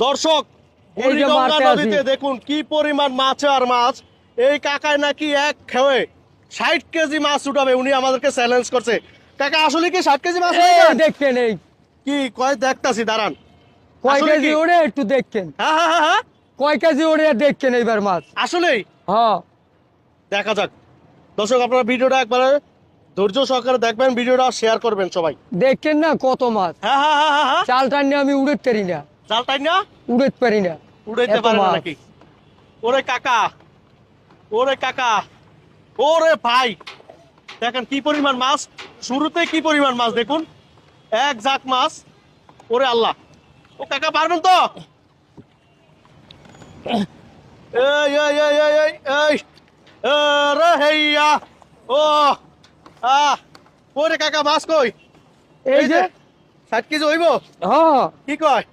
দর্শক বুড়িগঙ্গা নদীতে দেখুন কি পরিমাণ মাছ আর মাছ। এই কাকায় নাকি এক খেয়ে 60 কেজি মাছ উঠাবে, উনি আমাদেরকে চ্যালেঞ্জ করছে। কাকা আসলে কি 60 কেজি মাছ দেখছেন? এই কি কয় দেখতাছি, দাঁড়ান। কয় কেজি ওরে একটু দেখছেন? হ্যাঁ হ্যাঁ হ্যাঁ হ্যাঁ, কয় কেজি ওরে দেখছেন এইবার মাছ? আসলেই হ্যাঁ, দেখা যাক। দর্শক আপনারা ভিডিওটা একবার ধৈর্য সহকারে দেখবেন, ভিডিওটা শেয়ার করবেন সবাই। দেখছেন না কত মাছ? হ্যাঁ হ্যাঁ হ্যাঁ হ্যাঁ, চাল টান আমি উড়তে পারি না, জালটাই না উড়তে পারি না। উড়াইতে এত পারে না মাছ। নাকি? ওরে কাকা, ওরে কাকা, ওরে ভাই, দেখেন কি পরিমাণ মাছ। শুরুতে কি পরিমাণ মাছ দেখুন, এক ঝাঁক মাছ। ওরে আল্লাহ, ও কাকা পারবেন তো? এই এই এই এই এই এই রে হেইয়া, ও ওরে কাকা মাছ কই? এই যে 60 কেজি হইব? হ্যাঁ, কি কয়?